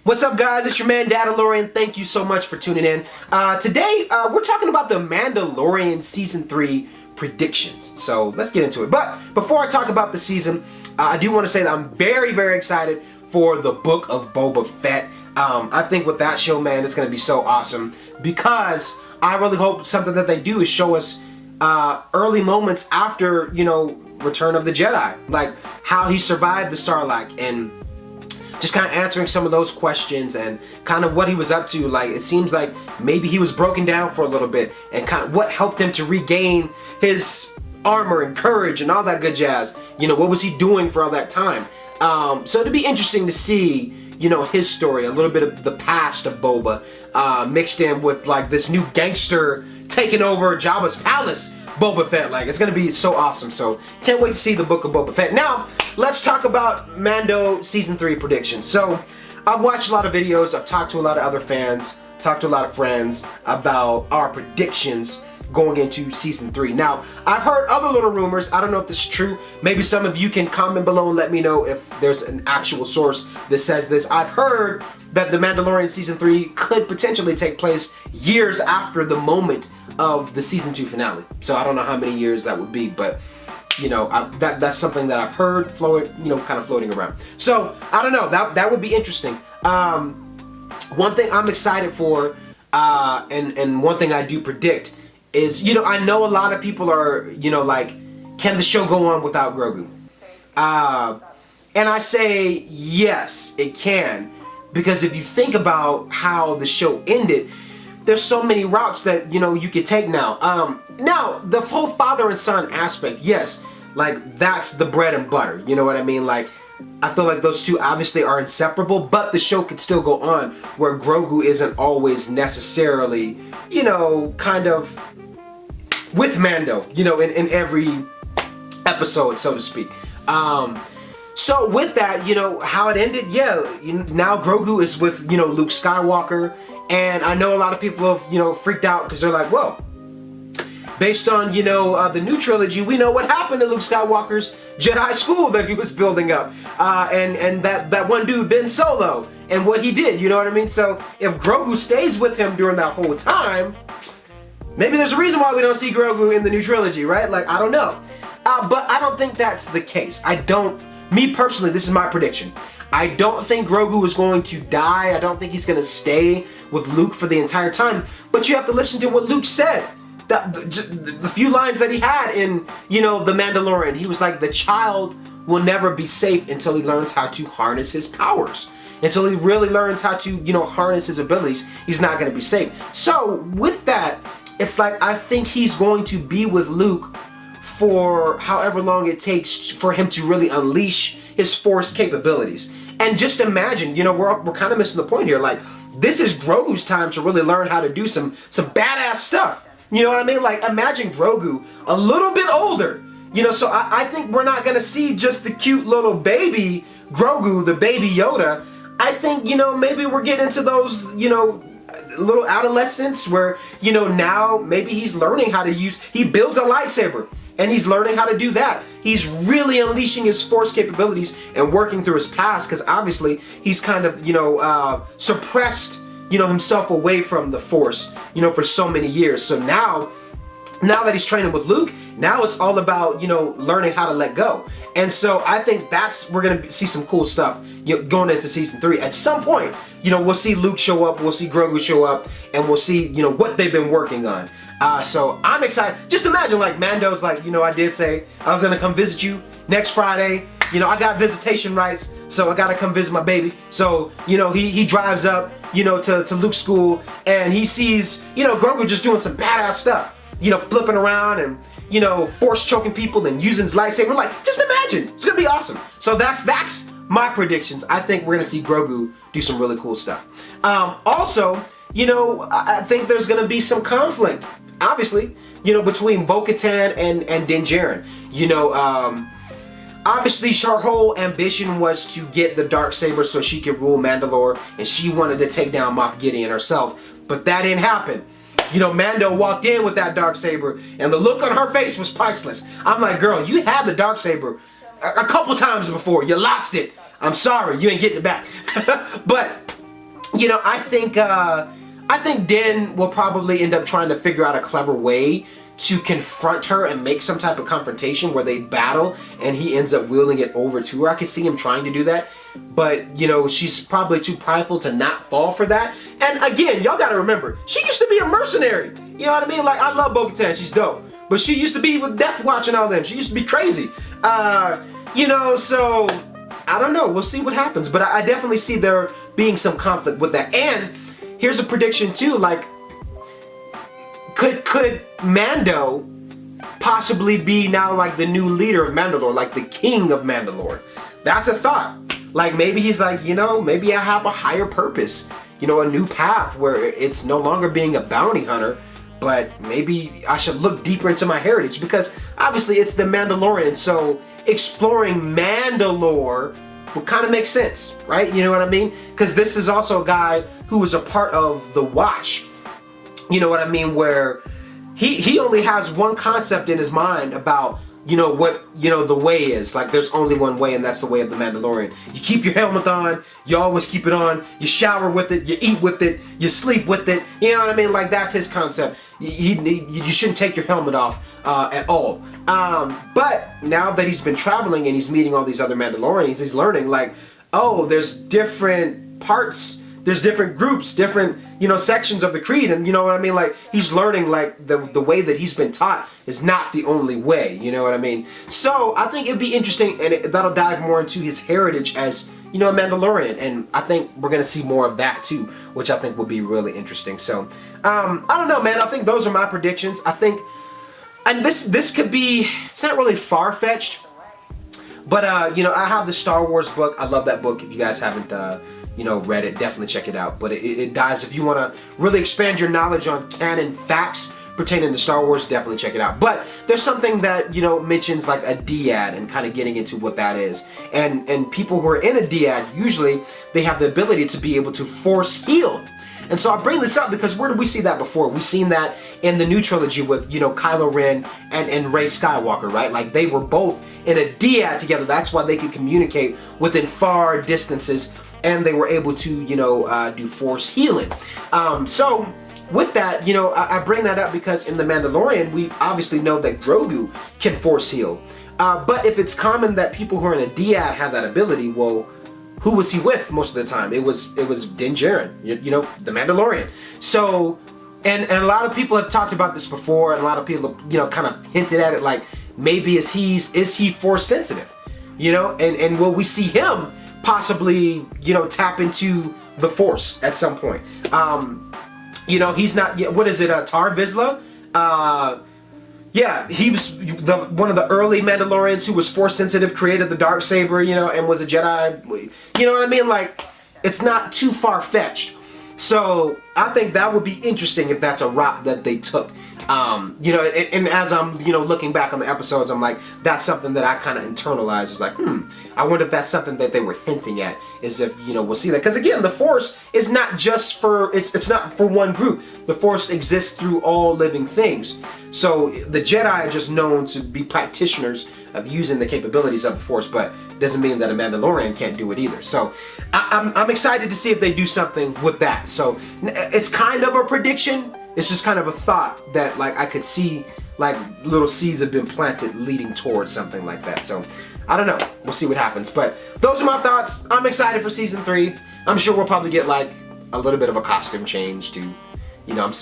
What's up, guys? It's your man Dadalorian. Thank you so much for tuning in. Today, we're talking about The Mandalorian Season 3 predictions. So let's get into it. But before I talk about the season, I do want to say that I'm very, very excited for the Book of Boba Fett. I think with that show, man, it's going to be so awesome because I really hope something that they do is show us early moments after, Return of the Jedi. Like how he survived the Sarlacc and just kind of answering some of those questions and kind of what he was up to. Like, it seems like maybe he was broken down for a little bit and kind of what helped him to regain his armor and courage and all that good jazz. What was he doing for all that time? So it'd be interesting to see, his story, a little bit of the past of Boba, mixed in with like this new gangster taking over Jabba's palace, Boba Fett. Like, it's gonna be so awesome. So can't wait to see the Book of Boba Fett. Now let's talk about Mando Season 3 predictions. So I've watched a lot of videos, I've talked to a lot of other fans, talked to a lot of friends about our predictions going into Season 3. Now, I've heard other little rumors. I don't know if this is true. Maybe some of you can comment below and let me know if there's an actual source that says this. I've heard that The Mandalorian Season 3 could potentially take place years after the moment of the Season 2 finale. So I don't know how many years that would be, but that's something that I've heard kind of floating around. So I don't know, that would be interesting. One thing I'm excited for, and one thing I do predict is, I know a lot of people are, like, can the show go on without Grogu? And I say yes, it can, because if you think about how the show ended, there's so many routes that you could take now. Now the whole father and son aspect, yes, like that's the bread and butter. You know what I mean? Like, I feel like those two obviously are inseparable, but the show could still go on where Grogu isn't always necessarily, kind of with Mando, in every episode, so to speak. So with that, how it ended, yeah, now Grogu is with, Luke Skywalker, and I know a lot of people have, freaked out because they're like, well, based on, the new trilogy, we know what happened to Luke Skywalker's Jedi school that he was building up, and that one dude, Ben Solo, and what he did, you know what I mean? So if Grogu stays with him during that whole time, maybe there's a reason why we don't see Grogu in the new trilogy, right? Like, I don't know. But I don't think that's the case. Me personally, this is my prediction. I don't think Grogu is going to die. I don't think he's going to stay with Luke for the entire time. But you have to listen to what Luke said. The few lines that he had in, The Mandalorian. He was like, the child will never be safe until he learns how to harness his powers. Until he really learns how to, harness his abilities, he's not going to be safe. So with that, it's like, I think he's going to be with Luke for however long it takes for him to really unleash his Force capabilities. And just imagine, we're kind of missing the point here. Like, this is Grogu's time to really learn how to do some badass stuff. You know what I mean? Like, imagine Grogu a little bit older. So I think we're not gonna see just the cute little baby Grogu, the baby Yoda. I think, maybe we're getting into those, little adolescents where, now maybe he's learning how to he builds a lightsaber and he's learning how to do that. He's really unleashing his Force capabilities and working through his past, because obviously he's kind of, suppressed, himself away from the Force, for so many years. So now that he's training with Luke, now it's all about, learning how to let go. And so I think we're gonna see some cool stuff, going into Season 3. At some point, we'll see Luke show up, we'll see Grogu show up, and we'll see, what they've been working on. So I'm excited. Just imagine, like, Mando's like, I did say I was gonna come visit you next Friday. I got visitation rights, so I gotta come visit my baby. So, he drives up, to Luke's school, and he sees, Grogu just doing some badass stuff. Flipping around and, Force choking people and using his lightsaber. Like, just imagine. It's gonna be awesome. So that's my predictions. I think we're gonna see Grogu do some really cool stuff. Also, I think there's gonna be some conflict, obviously, between Bo-Katan and Din Djarin. Obviously, her whole ambition was to get the Darksaber so she could rule Mandalore, and she wanted to take down Moff Gideon herself, but that didn't happen. Mando walked in with that Darksaber, and the look on her face was priceless. I'm like, girl, you had the Darksaber a couple times before. You lost it. I'm sorry, you ain't getting it back. But you know, I think Din will probably end up trying to figure out a clever way to confront her and make some type of confrontation where they battle and he ends up wielding it over to her. I could see him trying to do that, but you know, she's probably too prideful to not fall for that. And again, y'all gotta remember, she used to be a mercenary. You know what I mean? Like, I love Bo-Katan, she's dope, but she used to be with Death Watch and all them. She used to be crazy. You know, so I don't know, we'll see what happens, but I definitely see there being some conflict with that. And here's a prediction too, like, could Mando possibly be now like the new leader of Mandalore, like the king of Mandalore? That's a thought. Like, maybe he's like, you know, maybe I have a higher purpose, you know, a new path where it's no longer being a bounty hunter, but maybe I should look deeper into my heritage, because obviously it's the Mandalorian, so exploring Mandalore would kind of make sense, right? You know what I mean? Because this is also a guy who was a part of the Watch. You know what I mean? Where he only has one concept in his mind about, you know, what, you know, the way is. Like, there's only one way, and that's the way of the Mandalorian. You keep your helmet on, you always keep it on, you shower with it, you eat with it, you sleep with it. You know what I mean? Like, that's his concept. You shouldn't take your helmet off at all. But now that he's been traveling and he's meeting all these other Mandalorians, he's learning, like, oh, there's different parts, there's different groups, different, you know, sections of the creed, and you know what I mean? Like, he's learning, like, the way that he's been taught is not the only way, you know what I mean? So I think it'd be interesting, and that'll dive more into his heritage as, you know, a Mandalorian, and I think we're gonna see more of that too, which I think will be really interesting. So I don't know, man. I think those are my predictions. I think, and this could be, it's not really far-fetched, but you know, I have the Star Wars book. I love that book. If you guys haven't you know, read it, definitely check it out. But it dives, if you want to really expand your knowledge on canon facts pertaining to Star Wars, definitely check it out. But there's something that, you know, mentions like a dyad and kind of getting into what that is. And people who are in a dyad, usually they have the ability to be able to force heal. And so I bring this up because where did we see that before? We've seen that in the new trilogy with, you know, Kylo Ren and Rey Skywalker, right? Like, they were both in a dyad together. That's why they could communicate within far distances, and they were able to, you know, do force healing. So with that, you know, I bring that up because in The Mandalorian, we obviously know that Grogu can force heal. But if it's common that people who are in a dyad have that ability, well, who was he with most of the time? It was Din Djarin, you know, the Mandalorian. So, and a lot of people have talked about this before, and a lot of people, you know, kind of hinted at it, like, maybe is he force sensitive? You know, and will we see him possibly, you know, tap into the Force at some point? You know, he's not, what is it, Tar Vizsla? Yeah, he was one of the early Mandalorians who was force sensitive, created the Darksaber, you know, and was a Jedi. You know what I mean? Like, it's not too far-fetched. So I think that would be interesting if that's a route that they took. You know, and as I'm, you know, looking back on the episodes, I'm like, that's something that I kind of internalized. It's like, I wonder if that's something that they were hinting at, is if, you know, we'll see that. Because again, the Force is not just for, it's not for one group. The Force exists through all living things. So the Jedi are just known to be practitioners of using the capabilities of the Force, but it doesn't mean that a Mandalorian can't do it either. So I'm excited to see if they do something with that. So it's kind of a prediction. It's just kind of a thought that, like, I could see, like, little seeds have been planted leading towards something like that. So I don't know. We'll see what happens. But those are my thoughts. I'm excited for season 3. I'm sure we'll probably get, like, a little bit of a costume change to, you know,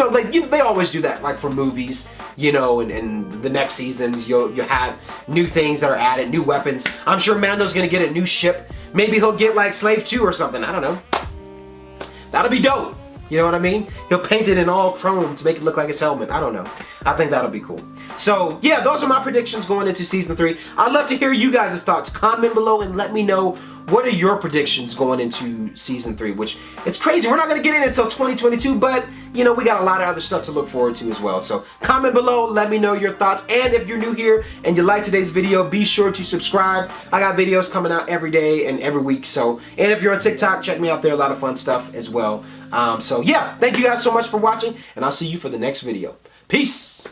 like, they always do that, like, for movies, you know, and the next seasons you'll have new things that are added, new weapons. I'm sure Mando's gonna get a new ship. Maybe he'll get, like, Slave 2 or something. I don't know. That'll be dope. You know what I mean? He'll paint it in all chrome to make it look like his helmet. I don't know. I think that'll be cool. So, yeah, those are my predictions going into season 3. I'd love to hear you guys' thoughts. Comment below and let me know, what are your predictions going into season 3, which, it's crazy. We're not going to get in until 2022, but, you know, we got a lot of other stuff to look forward to as well. So, comment below, let me know your thoughts. And if you're new here and you like today's video, be sure to subscribe. I got videos coming out every day and every week. So, and if you're on TikTok, check me out there. A lot of fun stuff as well. So yeah, thank you guys so much for watching, and I'll see you for the next video. Peace!